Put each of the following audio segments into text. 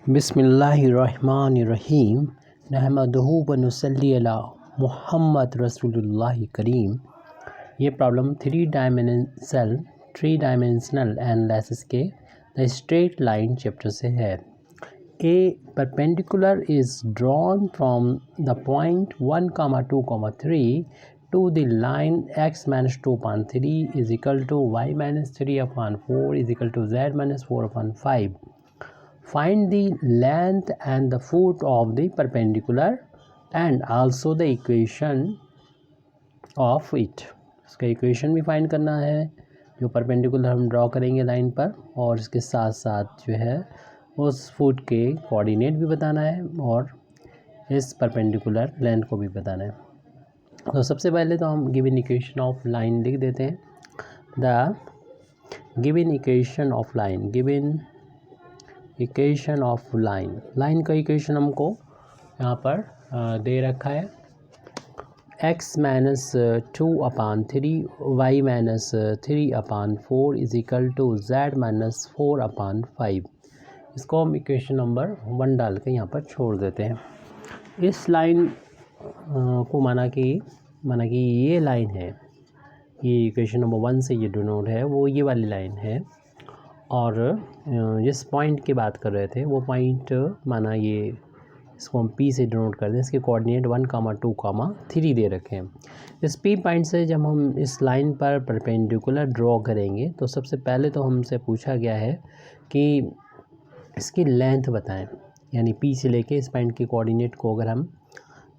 बिस्मिल्लाहिर्रहमानिर्रहीम नहमदुहु व नुसल्ली अला मुहम्मद रसूलुल्लाह करीम। ये प्रॉब्लम थ्री डायमेंशनल एनालिसिस के द स्ट्रेट लाइन चैप्टर से है। A perpendicular is drawn from the point 1, 2, 3 to the line x minus 2/3 is equal to y minus 3/4 is equal to z minus 4/5. Find the length and the foot of the perpendicular and also the equation of it. इसका equation भी find करना है जो perpendicular हम draw करेंगे line पर, और इसके साथ साथ जो है उस फुट के कोऑर्डिनेट भी बताना है और इस परपेंडिकुलर लेंथ को भी बताना है। तो सबसे पहले तो हम गिवन इक्वेशन ऑफ लाइन लिख देते हैं। The given equation of line, given equation of line, line का इक्वेशन हमको यहाँ पर दे रखा है x minus 2/3 y minus 3/4 is equal to z minus 4/5। इसको हम इक्वेशन नंबर 1 डाल के यहाँ पर छोड़ देते हैं। इस लाइन को माना कि ये लाइन है, ये इक्वेशन नंबर 1 से ये डिनोट है, वो ये वाली लाइन है। और जिस पॉइंट की बात कर रहे थे वो पॉइंट माना ये, इसको हम P से डिनोट कर दें। इसके कोऑर्डिनेट 1, 2, 3 दे रखे हैं। इस P पॉइंट से जब हम इस लाइन पर परपेंडिकुलर ड्रॉ करेंगे तो सबसे पहले तो हमसे पूछा गया है कि इसकी लेंथ बताएं, यानी P से लेके इस पॉइंट के कोऑर्डिनेट को अगर हम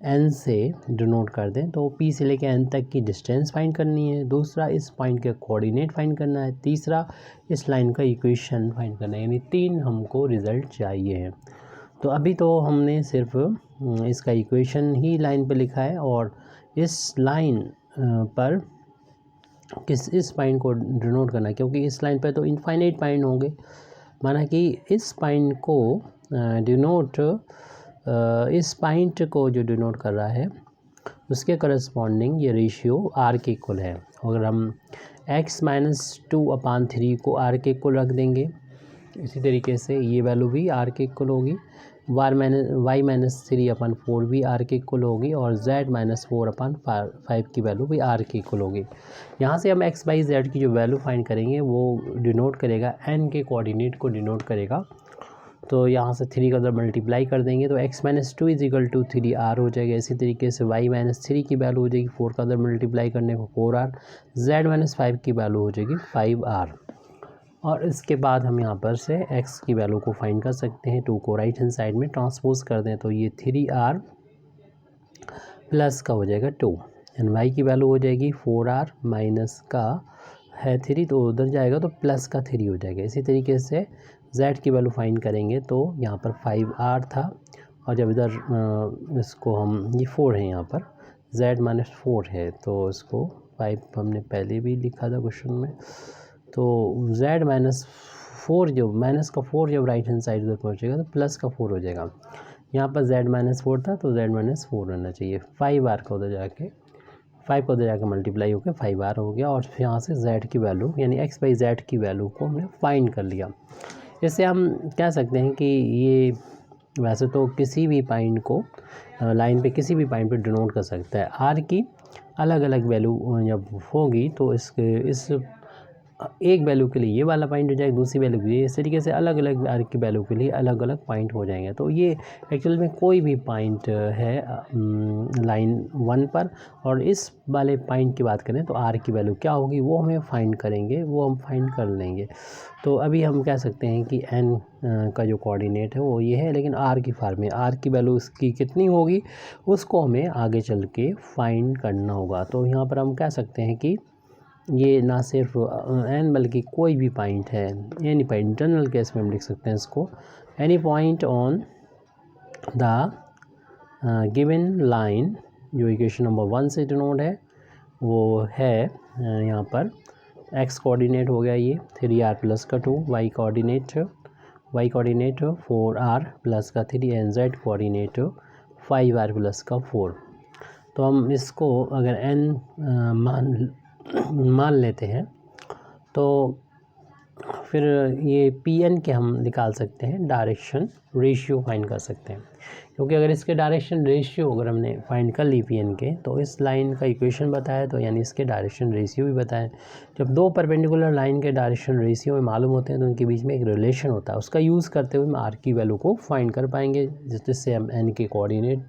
N से डिनोट कर दें तो P से लेके N तक की डिस्टेंस फाइंड करनी है। दूसरा इस पॉइंट के कोऑर्डिनेट फाइंड करना है। तीसरा इस लाइन का इक्वेशन फाइंड करना है। यानी 3 हमको रिज़ल्ट चाहिए हैं। तो अभी तो हमने सिर्फ इसका इक्वेशन ही लाइन पे लिखा है, और इस लाइन पर इस पॉइंट को डिनोट करना है, क्योंकि इस लाइन पर तो इनफाइनाइट पॉइंट होंगे। माना कि इस पॉइंट को डिनोट, इस पॉइंट को जो डिनोट कर रहा है उसके करस्पॉन्डिंग ये रेशियो r के इक्वल है। अगर हम x माइनस 2/3 को r के इक्वल रख देंगे, इसी तरीके से ये वैल्यू भी r के इक्वल होगी, y माइनस 3/4 भी r के इक्वल होगी, और z माइनस 4/5 की वैल्यू भी r के इक्वल होगी। यहाँ से हम x बाई z की जो वैल्यू फाइंड करेंगे वो डिनोट करेगा n के कोऑर्डिनेट को डिनोट करेगा। तो यहाँ से 3 का अगर मल्टीप्लाई कर देंगे तो x minus 2 is equal to 3r हो जाएगा। इसी तरीके से y माइनस 3 की वैल्यू हो जाएगी 4 का अगर मल्टीप्लाई करने को 4r, z माइनस 5 की वैल्यू हो जाएगी 5r। और इसके बाद हम यहाँ पर से x की वैल्यू को फाइंड कर सकते हैं। 2 को राइट हैंड साइड में ट्रांसपोज कर दें तो ये 3r प्लस का हो जाएगा 2, एंड y की वैल्यू हो जाएगी 4r माइनस का है 3, तो उधर जाएगा तो प्लस का 3 हो जाएगा। इसी तरीके से z की वैल्यू फाइंड करेंगे तो यहाँ पर 5r था, और जब इधर इसको हम, ये 4 है यहाँ पर, z माइनस 4 है तो इसको 5 हमने पहले भी लिखा था क्वेश्चन में। तो z माइनस 4, जो माइनस का 4 जब राइट हैंड साइड उधर पहुँचेगा तो प्लस का 4 हो जाएगा। यहाँ पर z माइनस 4 था तो z माइनस 4 रहना चाहिए। 5r का उधर जाके, 5 का उधर जाकर मल्टीप्लाई होकर 5r हो गया, और फिर यहाँ से z की वैल्यू यानी x बाई z की वैल्यू को हमने फाइंड कर लिया। इससे हम कह सकते हैं कि ये वैसे तो किसी भी पॉइंट को लाइन पे किसी भी पॉइंट पे डिनोट कर सकता है। r की अलग अलग वैल्यू जब होगी तो इस एक वैल्यू के लिए ये वाला पॉइंट हो जाएगा, दूसरी वैल्यू के लिए, इस तरीके से अलग अलग r की वैल्यू के लिए अलग अलग पॉइंट हो जाएंगे। तो ये एक्चुअल में कोई भी पॉइंट है लाइन 1 पर, और इस वाले पॉइंट की बात करें तो r की वैल्यू क्या होगी वो हमें फाइंड करेंगे, वो हम फाइंड कर लेंगे। तो अभी हम कह सकते हैं कि n का जो कोऑर्डिनेट है वो ये है, लेकिन r की फॉर्म में r की वैल्यू इसकी कितनी होगी उसको हमें आगे चल के फाइंड करना होगा। तो यहाँ पर हम कह सकते हैं कि ये ना सिर्फ n बल्कि कोई भी पॉइंट है, एनी पॉइंट, इंटरनल केस में हम लिख सकते हैं इसको, any point on the given line, जो इक्वेशन नंबर 1 से डिनोट है वो है यहाँ पर x कोऑर्डिनेट हो गया ये 3r प्लस का 2, y कोऑर्डिनेट 4r प्लस का 3, and z coordinate 5r plus का 4। तो हम इसको अगर n मान लेते हैं तो फिर ये पी एन के हम निकाल सकते हैं, डायरेक्शन रेशियो फाइंड कर सकते हैं, क्योंकि अगर इसके डायरेक्शन रेशियो अगर हमने फाइंड कर ली पी एन के, तो इस लाइन का इक्वेशन बताया तो यानी इसके डायरेक्शन रेशियो भी बताएं। जब दो परपेंडिकुलर लाइन के डायरेक्शन रेशियो में मालूम होते हैं तो उनके बीच में एक रिलेशन होता है, उसका यूज़ करते हुए हम आर की वैल्यू को फाइंड कर पाएंगे, जिससे हम एन के कोऑर्डिनेट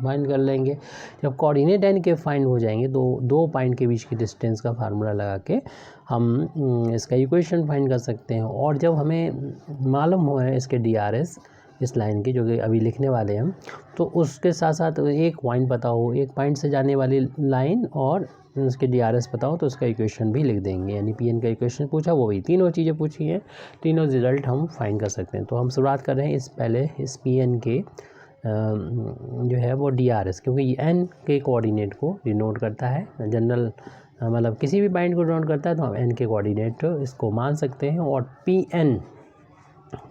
फाइंड कर लेंगे। जब कोऑर्डिनेट एन के फाइंड हो जाएंगे तो दो पॉइंट के बीच की डिस्टेंस का फार्मूला लगा के हम इसका इक्वेशन फाइंड कर सकते हैं। और जब हमें मालूम हो है इसके डी आर एस इस लाइन की, जो कि अभी लिखने वाले हैं हम, तो उसके साथ साथ एक पॉइंट पता हो, एक पॉइंट से जाने वाली लाइन और उसके डी आर एस पता हो, तो उसका इक्वेशन भी लिख देंगे। यानी पी एन का इक्वेशन पूछा, वो भी तीनों चीज़ें पूछी हैं, तीनों रिजल्ट हम फाइंड कर सकते हैं। तो हम शुरुआत कर रहे हैं पहले इस पी एन के जो है वो डी आर एस, क्योंकि एन के कोऑर्डिनेट को डिनोट करता है, जनरल मतलब किसी भी पॉइंट को डिनोट करता है, तो हम एन के कोऑर्डिनेट इसको मान सकते हैं। और पी एन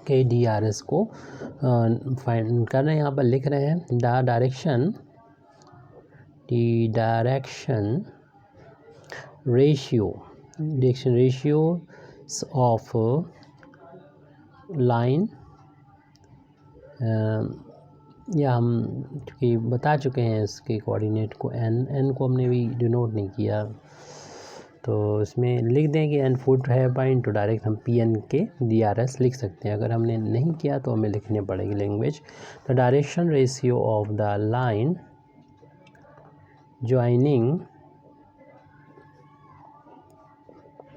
के डी आर एस को फाइंड कर रहे हैं, यहाँ पर लिख रहे हैं the direction ratio of line, या हम चूँकि बता चुके हैं इसके कोऑर्डिनेट को, एन को हमने भी डिनोट नहीं किया, तो इसमें लिख दें कि एन फुट है पॉइंट, तो डायरेक्ट हम पी एन के डी आर एस लिख सकते हैं। अगर हमने नहीं किया तो हमें लिखने पड़ेगी language. The direction ratio of the line joining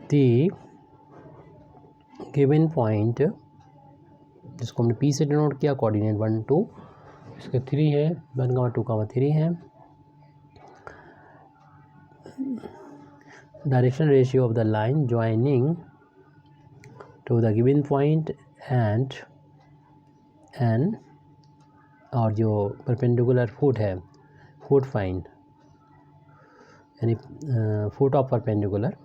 the given point, जिसको हमने पी से डिनोट किया, कोऑर्डिनेट 1 2, इसके 3 है, 1 2 3 है। Direction ratio of the line joining to the given point and N, और जो परपेंडिकुलर फुट है, फुट फाइंड, यानी foot of perpendicular,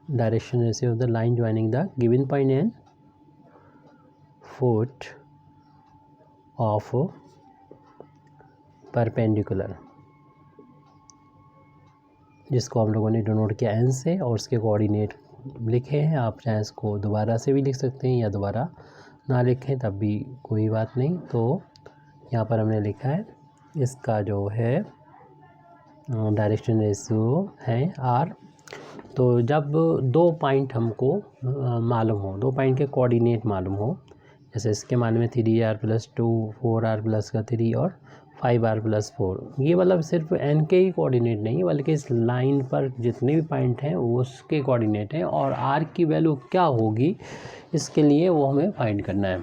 direction ratio of the line joining the given point and foot of perpendicular, जिसको हम लोगों ने denote किया N से, और उसके कोऑर्डिनेट लिखे हैं। आप चाहे इसको दोबारा से भी लिख सकते हैं या दोबारा ना लिखें तब भी कोई बात नहीं। तो यहाँ पर हमने लिखा है इसका जो है डायरेक्शन रेशियो है आर। तो जब दो पॉइंट हमको मालूम हो, दो पॉइंट के कोऑर्डिनेट मालूम हो, जैसे इसके मान में 3r+2, 4r+3 और 5r+4, ये मतलब सिर्फ एन के ही कोऑर्डिनेट नहीं, बल्कि इस लाइन पर जितने भी पॉइंट हैं उसके कोऑर्डिनेट हैं, और आर की वैल्यू क्या होगी इसके लिए वो हमें फाइंड करना है।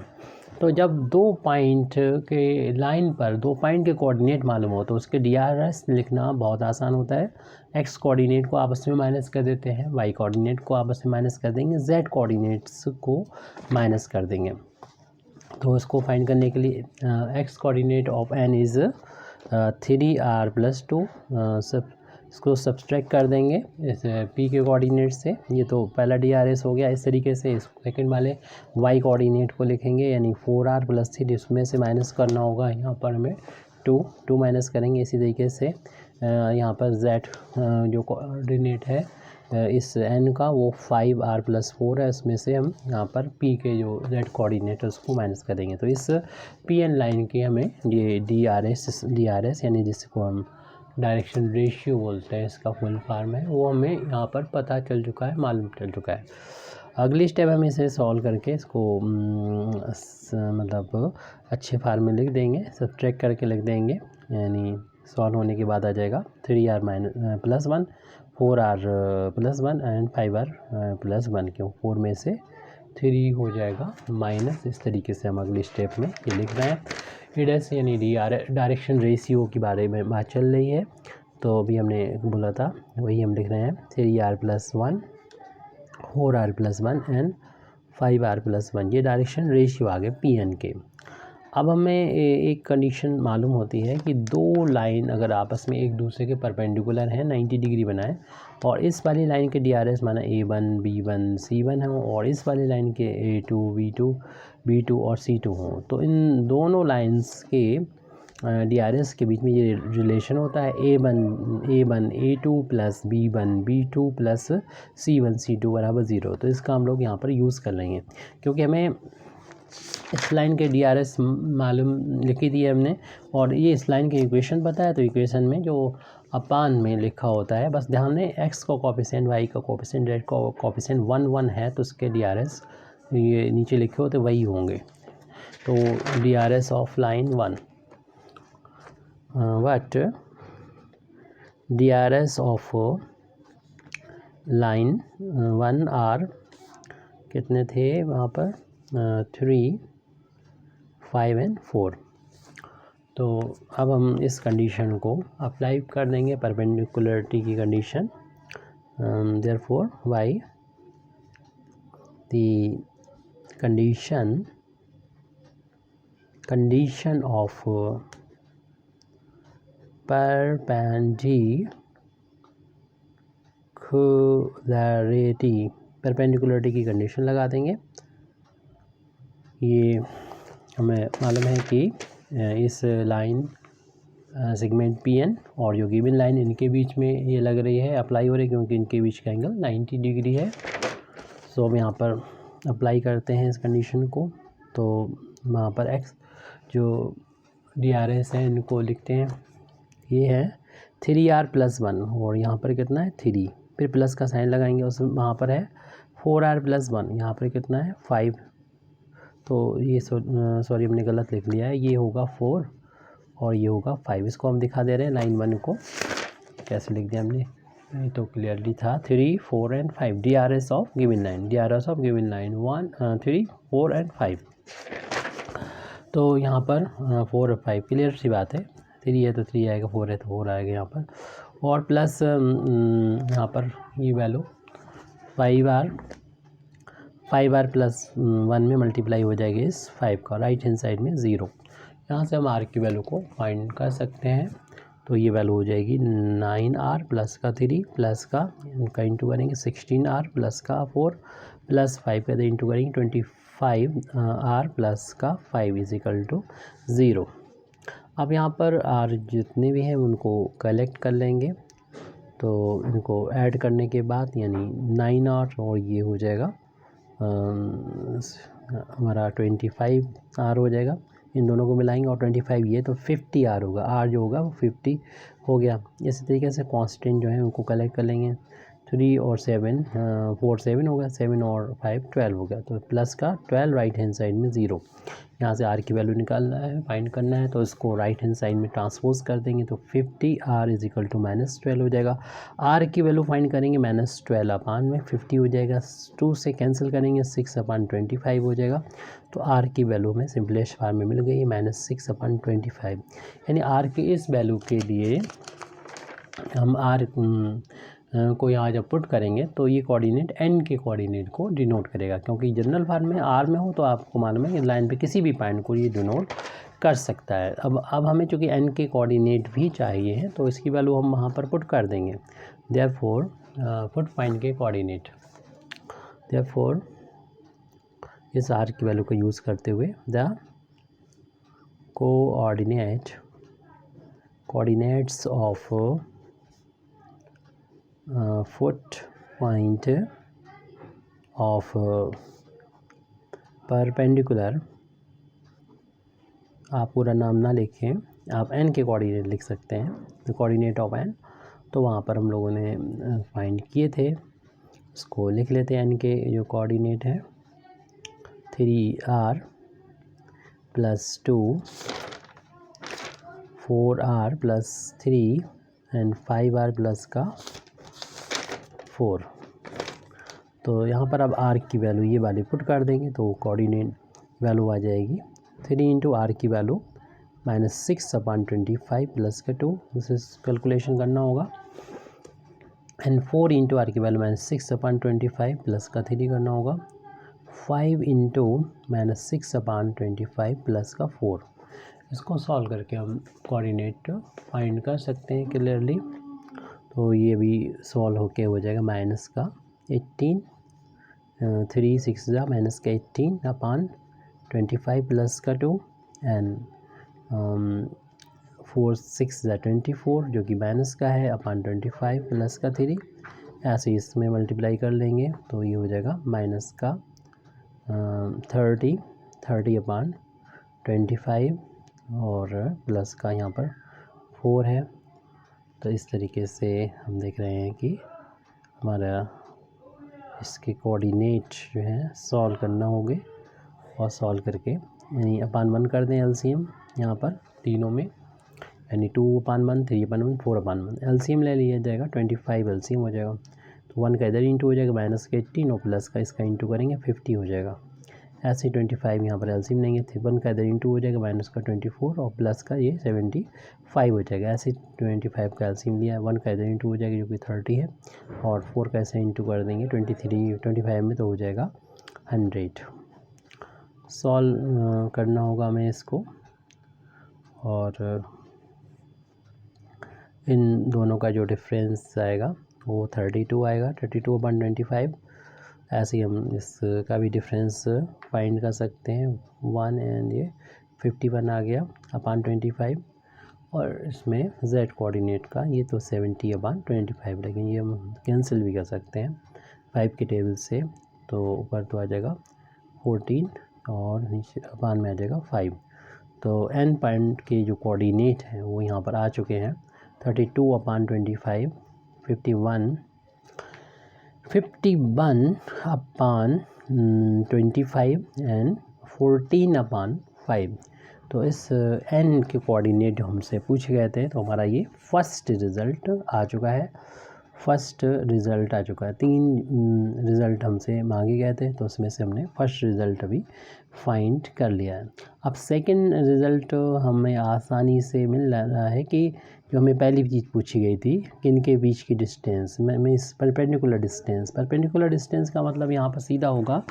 तो जब दो पॉइंट के लाइन पर दो पॉइंट के कोऑर्डिनेट मालूम हो, तो उसके डी आर एस लिखना बहुत आसान होता है। एक्स कोऑर्डिनेट को आपस में माइनस कर देते हैं, वाई कोऑर्डिनेट को आपस में माइनस कर देंगे, जेड कोऑर्डिनेट्स को माइनस कर देंगे। तो इसको फाइंड करने के लिए x coordinate of N is 3r+2, सब इसको सब्सट्रैक्ट कर देंगे इस पी के कोऑर्डिनेट से। ये तो पहला डी आर एस हो गया। इस तरीके से इस सेकेंड वाले वाई कोऑर्डिनेट को लिखेंगे, यानी 4r+3, इसमें से माइनस करना होगा, यहाँ पर हमें 2 माइनस करेंगे। इसी तरीके से यहाँ पर जेड जो कोऑर्डिनेट है इस एन का, वो 5r+4 है, इसमें से हम यहाँ पर पी के जो जेड कोऑर्डिनेट है उसको माइनस करेंगे। तो इस पी एन लाइन की हमें ये डी आर एस यानी जिसको हम डायरेक्शन रेशियो बोलते हैं, इसका फुल फॉर्म है, वो हमें यहाँ पर पता चल चुका है, मालूम चल चुका है। अगली स्टेप हम इसे सॉल्व करके इसको मतलब अच्छे फॉर्म में लिख देंगे, सब्ट्रैक्ट करके लिख देंगे, यानी सॉल्व होने के बाद आ जाएगा 3r+1, 4r+1 एंड 5r+1, क्यों 4 में से 3 हो जाएगा माइनस। इस तरीके से हम अगली स्टेप में ये लिख रहे हैं। इडस यानी डायरेक्शन रेशियो के बारे में बात चल रही है, तो अभी हमने बोला था वही हम लिख रहे हैं, 3r+1, 4r+1 एंड 5r+1, ये डायरेक्शन रेशियो आ गए पी एन के। अब हमें एक कंडीशन मालूम होती है कि दो लाइन अगर आपस में एक दूसरे के परपेंडिकुलर हैं, 90 डिग्री बनाए, और इस वाली लाइन के डी आर एस माना A1 B1 C1 हो, और इस वाली लाइन के A2 B2 और C2 हों, तो इन दोनों लाइंस के DRS के बीच में ये रिलेशन होता है A1 A2 plus B1 B2 plus C1 C2 बराबर 0। तो इसका हम लोग यहाँ पर यूज़ कर लेंगे, क्योंकि हमें इस लाइन के DRS मालूम लिखी थी हमने, और ये इस लाइन की इक्वेशन पता है। तो इक्वेशन में जो अपान में लिखा होता है, बस ध्यान दें x का कोफिशिएंट, y का कोफिशिएंट, z का कोफिशिएंट 1 1 है, तो उसके DRS ये नीचे लिखे होते वही होंगे। तो DRS of line 1 what DRS of line 1 are कितने थे वहाँ पर 3 5 एंड 4। तो अब हम इस कंडीशन को अप्लाई कर देंगे, परपेंडिकुलरिटी की condition. Therefore why the condition of perpendicularity की कंडीशन लगा देंगे। ये हमें मालूम है कि इस लाइन सेगमेंट PN और जो गिवन लाइन इनके बीच में ये लग रही है, अप्लाई हो रही है, क्योंकि इनके बीच का एंगल 90 डिग्री है। सो हम यहाँ पर अप्लाई करते हैं इस कंडीशन को। तो वहाँ पर x जो DRS है इनको लिखते हैं, ये है 3r + 1, और यहाँ पर कितना है 3, फिर प्लस का साइन लगाएंगे, उस वहाँ पर है 4r + 1, यहाँ पर कितना है 5। तो ये सॉरी हमने गलत लिख लिया है, ये होगा 4 और ये होगा 5। इसको हम दिखा दे रहे हैं लाइन 1 को, कैसे लिख दिया हमने, नहीं तो क्लियरली था 3 4 and 5 DRS of given line 1 3 4 and 5। तो यहाँ पर 4 और 5 क्लियर सी बात है, 3 है तो 3 आएगा, 4 है तो 4 आएगा यहाँ पर, और प्लस यहाँ पर ये वैल्यू 5r + 1 में मल्टीप्लाई हो जाएगी इस 5 का, राइट हैंड साइड में 0। यहाँ से हम r की वैल्यू को फाइंड कर सकते हैं। तो ये वैल्यू हो जाएगी 9r प्लस का 3 प्लस का इनका इंटू करेंगे 16r प्लस का 4 प्लस 5 का इंटू करेंगे 25r प्लस का 5 = 0। अब यहाँ पर r जितने भी हैं उनको कलेक्ट कर लेंगे। तो इनको ऐड करने के बाद यानी 9r और ये हो जाएगा हमारा 25r हो जाएगा, इन दोनों को मिलाएंगे, और 25 ये तो 50r होगा, r जो होगा वो 50 हो गया। इसी तरीके से कांस्टेंट जो है उनको कलेक्ट कर लेंगे, 3 और 7 4 7 हो गया, 7 और 5 12 हो गया, तो प्लस का 12 राइट हैंड साइड में 0। यहाँ से r की वैल्यू निकालना है, फाइंड करना है, तो इसको राइट हैंड साइड में ट्रांसपोज कर देंगे, तो 50r = -12 हो जाएगा। r की वैल्यू फाइंड करेंगे, -12 अपान में 50 हो जाएगा, 2 से कैंसिल करेंगे 6/25 हो जाएगा। तो r की वैल्यू में सिंपलेस्ट फॉर्म में मिल गई -6/25। यानी r की इस वैल्यू के लिए हम r को यहाँ जब पुट करेंगे तो ये कोऑर्डिनेट n के कोऑर्डिनेट को डिनोट करेगा, क्योंकि जनरल फॉर्म में r में हो तो आपको मालूम है कि लाइन पे किसी भी पॉइंट को ये डिनोट कर सकता है। अब हमें चूँकि n के कोऑर्डिनेट भी चाहिए हैं, तो इसकी वैल्यू हम वहाँ पर पुट कर देंगे। देयरफॉर पुट पॉइंट के कोऑर्डिनेट, देयरफॉर इस r की वैल्यू को यूज़ करते हुए the coordinates of foot point of perpendicular, आप पूरा नाम ना लिखें, आप n के कोऑर्डिनेट लिख सकते हैं, द कोऑर्डिनेट ऑफ n। तो वहाँ पर हम लोगों ने फाइंड किए थे, उसको लिख लेते हैं। n के जो कोऑर्डिनेट है 3r + 2 4r + 3 and 5r plus का 4। तो यहाँ पर अब r की वैल्यू ये वाली पुट कर देंगे, तो कोऑर्डिनेट वैल्यू आ जाएगी 3 × r की वैल्यू -6/25 प्लस का 2, इसे कैलकुलेशन करना होगा, एंड 4 × r की वैल्यू -6/25 प्लस का 3 करना होगा, 5 × -6/25 प्लस का 4। इसको सॉल्व करके हम कोऑर्डिनेट फाइंड कर सकते हैं क्लियरली। तो ये भी सॉल्व होके हो जाएगा, माइनस का 18 3 6 माइनस का 18 अपान 25 प्लस का 2 एंड 4 6 ज़ा 24 जो कि माइनस का है अपान 25 प्लस का 3, ऐसे इसमें मल्टीप्लाई कर लेंगे तो ये हो जाएगा माइनस का 30 अपान 25 और प्लस का यहाँ पर 4 है। तो इस तरीके से हम देख रहे हैं कि हमारा इसके कोऑर्डिनेट जो है सॉल्व करना होंगे और सॉल्व करके यानी अपान 1 कर दें एलसीएम यहाँ पर तीनों में, यानी 2/1 3/1 4/1 एलसीएम ले लिया जाएगा, 25 एलसीएम हो जाएगा। तो 1 का इधर इंटू हो जाएगा माइनस का 18 और प्लस का इसका इंटू करेंगे 50 हो जाएगा। ऐसे 25 यहाँ पर एलसीएम लेंगे, 1 का इधर इंटू हो जाएगा माइनस का 24 और प्लस का ये 75 हो जाएगा। ऐसे 25 का एलसीएम लिया, 1 का इधर इंटू हो जाएगा जो कि 30 है और 4 का ऐसे इंटू कर देंगे 25 में तो हो जाएगा 100। सॉल्व करना होगा हमें इसको और इन दोनों का जो डिफरेंस आएगा वो 32 आएगा, 32/25। ऐसे ही हम इसका भी डिफरेंस फाइंड कर सकते हैं 1 एंड ये 51 आ गया अपान 25 और इसमें z कोऑर्डिनेट का ये तो 70/25, लेकिन ये हम कैंसिल भी कर सकते हैं 5 के टेबल से, तो ऊपर तो आ जाएगा 14 और नीचे अपान में आ जाएगा 5। तो n पॉइंट के जो कोऑर्डिनेट हैं वो यहाँ पर आ चुके हैं 32/25, 51/25 एंड 14/5। तो इस n के कोऑर्डिनेट जो हमसे पूछे गए थे तो हमारा ये फर्स्ट रिज़ल्ट आ चुका है। 3 रिज़ल्ट हमसे मांगे गए थे तो उसमें से हमने फर्स्ट रिज़ल्ट अभी फाइंड कर लिया है। अब सेकंड रिज़ल्ट हमें आसानी से मिल रहा है कि जो हमें पहली चीज़ पूछी गई थी कि इनके बीच की डिस्टेंस में इस परपेंडिकुलर डिस्टेंस का मतलब यहाँ पर सीधा होगा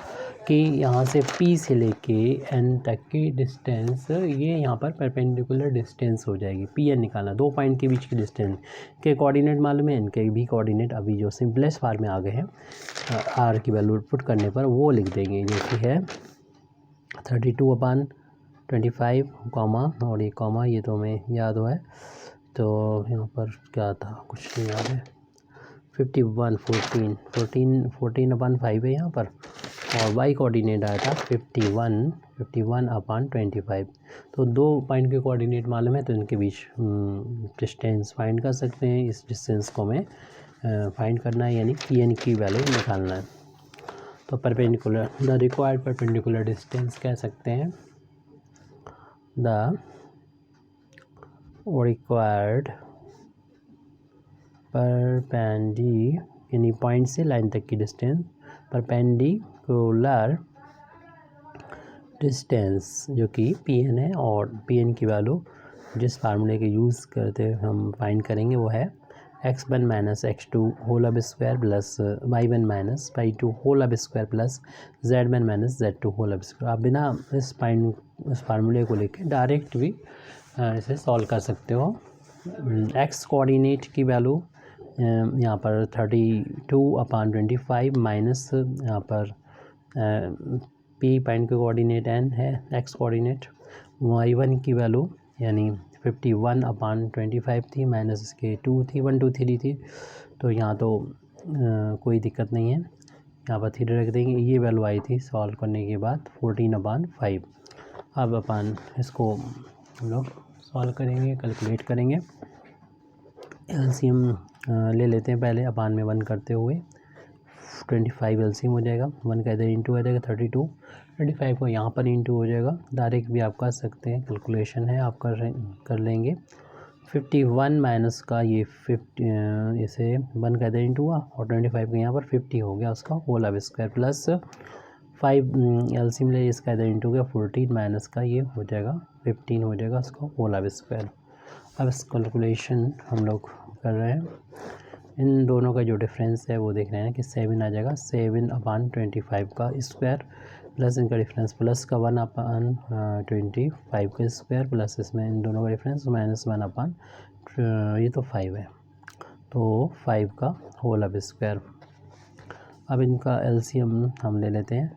कि यहाँ से P से लेके N तक की डिस्टेंस ये यहाँ पर परपेंडिकुलर डिस्टेंस हो जाएगी। Pn निकालना, 2 पॉइंट के बीच की डिस्टेंस के कोऑर्डिनेट मालूम है, इनके भी कोऑर्डिनेट अभी जो सिंपलेस्ट फॉर्म में आ गए हैं r की वैल्यू पुट करने पर वो लिख देंगे जो कि है 32/25 कॉमा और ये कॉमा ये तो हमें याद हुआ है, तो यहाँ पर क्या था कुछ नहीं याद है 14/5 है यहाँ पर और y कोऑर्डिनेट आया था 51/25। तो 2 पॉइंट के कोऑर्डिनेट मालूम है तो इनके बीच डिस्टेंस फाइंड कर सकते हैं। इस डिस्टेंस को हमें फाइंड करना है यानी Pn की वैल्यू निकालना है। तो perpendicular the required perpendicular distance कह सकते हैं, द रिक्वायर्ड यानी पॉइंट से लाइन तक की डिस्टेंस, परपेंडिकुलर डिस्टेंस जो कि Pn है और Pn की वैल्यू जिस फार्मूले के यूज़ करते हम फाइंड करेंगे वो है x1 माइनस x2 होल अब square plus y1 minus y2 whole अब square plus z1 minus z2 whole अब स्क्वायर। आप बिना इस फार्मूले को लेके डायरेक्ट भी इसे सॉल्व कर सकते हो। x कोऑर्डिनेट की वैल्यू यहाँ पर 32/25 माइनस यहाँ पर p पॉइंट के कोऑर्डिनेट n है x कोऑर्डिनेट, y1 की वैल्यू यानी 51/25 थी माइनस इसके 2 थी 1 2 3 थी, तो यहाँ तो कोई दिक्कत नहीं है, यहाँ पर 3 रख देंगे। ये वैल्यू आई थी सॉल्व करने के बाद 14/5। अब अपन इसको हम लोग सॉल्व करेंगे, कैलकुलेट करेंगे। एलसीएम ले लेते हैं पहले अपान में 1 करते हुए 25 एलसीएम हो जाएगा, 1 का इधर इंटू हो जाएगा 32, 25 को यहाँ पर इंटू हो जाएगा। डायरेक्ट भी आप कर सकते हैं, कैलकुलेशन है आप कर लेंगे। 51 माइनस का ये 50 इसे 1 का इधर इंटू हुआ और 25 का यहाँ पर 50 हो गया उसका होल अब स्क्वायर प्लस 5 एलसीएम ले इसका इधर इंटू गया 14 माइनस का ये हो जाएगा 15 हो जाएगा उसका होल अब स्क्वायर। अब इस कैलकुलेशन हम लोग कर रहे हैं, इन दोनों का जो डिफरेंस है वो देख रहे हैं कि 7 आ जाएगा, 7/25 का स्क्वायर प्लस इनका डिफरेंस प्लस का 1/25 का स्क्वायर प्लस इसमें इन दोनों का डिफरेंस -1 ये तो 5 है, तो 5 का होल अब स्क्वायर। अब इनका एलसीएम हम ले लेते हैं,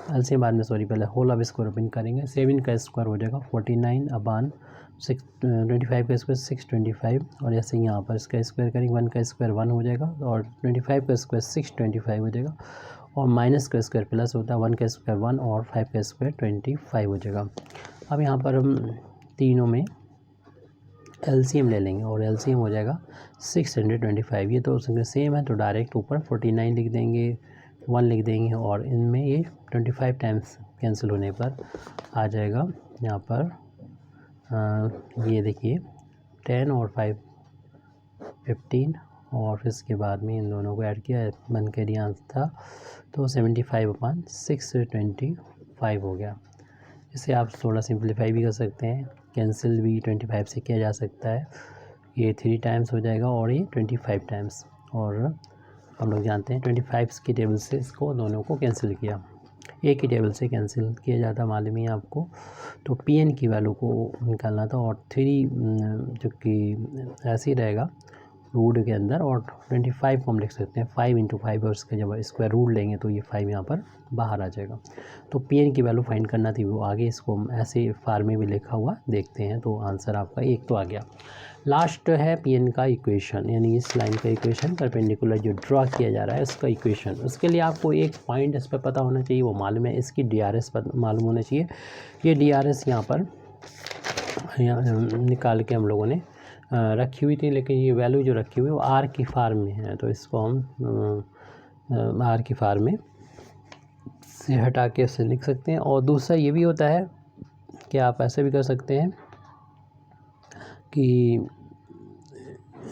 एलसीएम बाद में पहले होल ऑफ स्क्वायर ओपन करेंगे। 7 का स्क्वायर हो जाएगा 49 अपान 25 का स्क्वायर 625, और जैसे यहाँ पर इसका स्क्वायर करेंगे 1 का स्क्वायर 1 हो जाएगा, और 25 का स्क्वायर 625 हो जाएगा, और माइनस का स्क्वायर प्लस होता है 1 का स्क्वायर 1 और 5 का स्क्वायर 25 हो जाएगा। अब यहाँ पर हम तीनों में एलसीएम ले लेंगे, और एलसीएम हो जाएगा 625। ये तो सेम है, तो डायरेक्ट ऊपर 49 लिख देंगे, 1 लिख देंगे, और इनमें ये 25 टाइम्स कैंसिल होने पर आ जाएगा यहाँ पर ये देखिए 10 और 5 15, और फिर इसके बाद में इन दोनों को ऐड किया, बन के दिया था, तो 75/625 हो गया। इसे आप थोड़ा सिंप्लीफाई भी कर सकते हैं, कैंसिल भी 25 से किया जा सकता है। ये 3 टाइम्स हो जाएगा और ये 25 टाइम्स, और हम लोग जानते हैं 25 की टेबल से इसको दोनों को कैंसिल किया, एक ही टेबल से कैंसिल किया जाता, मालूम ही आपको। तो पी की वैल्यू को निकालना था, और 3 जो कि ऐसे ही रहेगा रूट के अंदर, और 25 को हम लिख सकते हैं 5 × 5, और इसका जब स्क्वायर रूट लेंगे तो ये 5 यहाँ पर बाहर आ जाएगा। तो पी की वैल्यू फाइंड करना थी, वो आगे इसको हम ऐसे फार में भी लिखा हुआ देखते हैं, तो आंसर आपका एक तो आ गया। लास्ट है पी का इक्वेशन, यानी इस लाइन का इक्वेशन परपेंडिकुलर जो ड्रॉ किया जा रहा है उसका इक्वेशन। उसके लिए आपको एक पॉइंट इस पर पता होना चाहिए, वो मालूम है, इसकी DRS मालूम होना चाहिए। ये DRS यहाँ पर निकाल के हम लोगों ने रखी हुई थी, लेकिन ये वैल्यू जो रखी हुई है वो आर की फार्म में है, तो इसको हम आर की फार्म में से हटा के उससे लिख सकते हैं। और दूसरा ये भी होता है कि आप ऐसे भी कर सकते हैं कि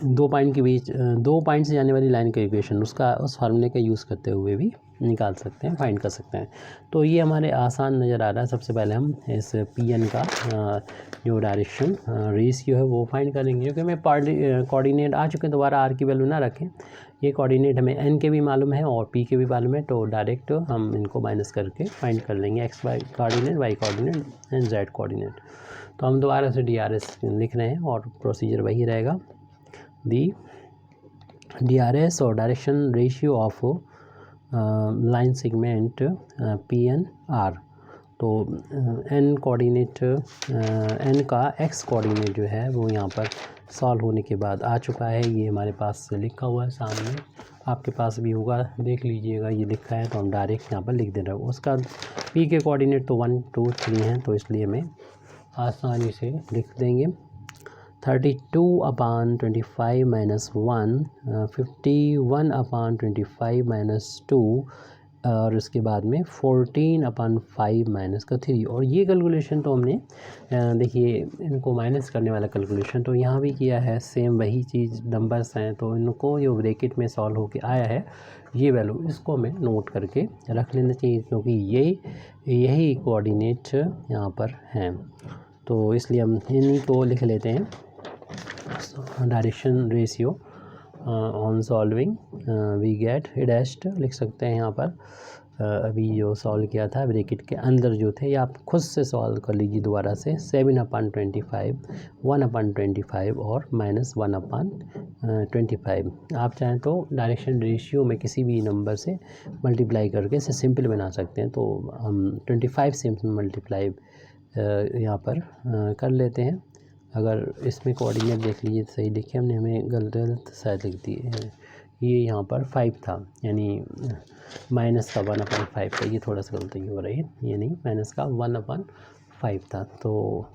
2 पॉइंट के बीच 2 पॉइंट से जाने वाली लाइन का इक्वेशन उसका उस फार्मूले का यूज़ करते हुए भी निकाल सकते हैं, फाइंड कर सकते हैं। तो ये हमारे आसान नज़र आ रहा है। सबसे पहले हम इस पी का जो डायरेक्शन रेशियो है वो फाइंड करेंगे, क्योंकि हमें कोऑर्डिनेट आ चुके हैं, दोबारा आर की वैल्यू ना रखें। ये कोऑर्डिनेट हमें एन के भी मालूम है और पी के भी मालूम है, तो डायरेक्ट हम इनको माइनस करके फाइंड कर लेंगे, x y coordinate, y coordinate and z coordinate. तो हम दोबारा से DRS लिख रहे हैं, और प्रोसीजर वही रहेगा, दी DRS और direction ratio of line segment PNR। तो n कोऑर्डिनेट n का x कोऑर्डिनेट जो है वो यहाँ पर सॉल्व होने के बाद आ चुका है, ये हमारे पास लिखा हुआ है सामने, आपके पास भी होगा, देख लीजिएगा, ये लिखा है, तो हम डायरेक्ट यहाँ पर लिख दे रहे हैं। उसका p के कोऑर्डिनेट तो 1 2 3 हैं, तो इसलिए हमें आसानी से लिख देंगे 32/25 - 1, 51/25 - 2, और उसके बाद में 14/5 - 3। और ये कैलकुलेशन तो हमने देखिए इनको माइनस करने वाला कैलकुलेशन तो यहाँ भी किया है, सेम वही चीज़, नंबर्स हैं, तो इनको जो ब्रैकेट में सॉल्व होके आया है ये वैल्यू, इसको हमें नोट करके रख लेना चाहिए, क्योंकि यही कोऑर्डिनेट यहाँ पर हैं, तो इसलिए हम इन्हीं को लिख लेते हैं। Direction ratio on solving we get dashed लिख सकते हैं यहाँ पर। अभी जो सॉल्व किया था ब्रैकेट के अंदर जो थे, या आप खुद से सॉल्व कर लीजिए दोबारा से, 7/25, 1/25 और -1/25। आप चाहें तो डायरेक्शन रेशियो में किसी भी नंबर से मल्टीप्लाई करके इसे सिंपल बना सकते हैं, तो हम 25 से मल्टीप्लाई यहाँ पर कर लेते हैं। अगर इसमें कोऑर्डिनेट देख लीजिए, सही लिखे हमने, हमें गलत शायद लिख दी है, ये यहाँ पर 5 था, यानी माइनस का 1/5 था, ये थोड़ा सा गलती हो रही है, ये नहीं, माइनस का 1/5 था। तो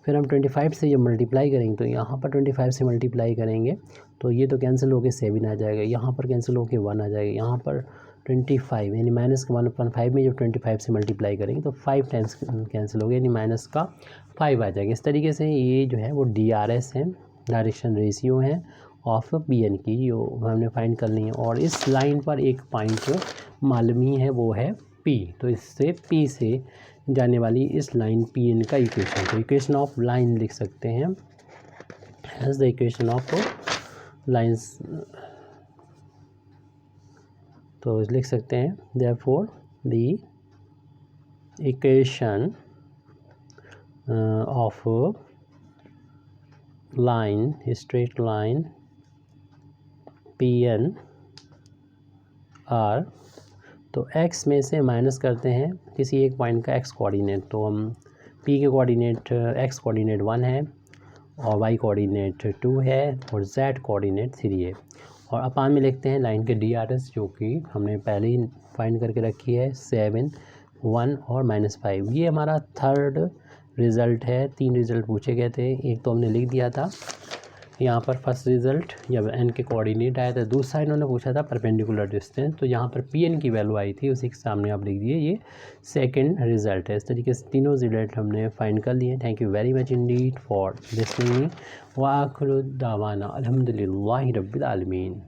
फिर हम 25 से जब मल्टीप्लाई करेंगे, तो यहाँ पर 25 से मल्टीप्लाई करेंगे तो ये तो कैंसिल होकर 7 आ जाएगा, यहाँ पर कैंसिल होकर 1 आ जाएगा, यहाँ पर 25 यानी माइनस का 1/5 में जब 25 से मल्टीप्लाई करेंगे तो 5 टाइम्स कैंसिल हो गया, यानी माइनस का 5 आ जाएगा। इस तरीके से ये जो है वो DRS है, डायरेक्शन रेशियो है ऑफ PN की, जो हमने फाइंड करनी है। और इस लाइन पर एक पॉइंट मालूम ही है, वो है P, तो इससे P से जाने वाली इस लाइन PN का इक्वेशन, तो इक्वेशन ऑफ लाइन लिख सकते हैं as the equation of lines, तो लिख सकते हैं therefore the equation of line, straight line PNR, तो x में से माइनस करते हैं किसी एक पॉइंट का एक्स कोऑर्डिनेट, तो हम पी के कोऑर्डिनेट एक्स कोऑर्डिनेट 1 है और वाई कोऑर्डिनेट 2 है और जेड कोऑर्डिनेट 3 है। और अपान में लिखते हैं लाइन के DRS जो कि हमने पहले ही फाइंड करके रखी है 7, 1 और -5। ये हमारा थर्ड रिज़ल्ट है। 3 रिज़ल्ट पूछे गए थे, एक तो हमने लिख दिया था यहाँ पर फर्स्ट रिज़ल्ट जब n के कोऑर्डिनेट आया था, दूसरा इन्होंने पूछा था परपेंडिकुलर डिस्टेंस, तो यहाँ पर Pn की वैल्यू आई थी, उसी के सामने आप लिख दिए ये सेकंड रिज़ल्ट है। इस तरीके से तीनों रिज़ल्ट हमने फाइंड कर लिए। Thank you very much Indeed for listening me व आखिर दावाना अल्हम्दुलिल्लाहि रब्बिल आलमीन।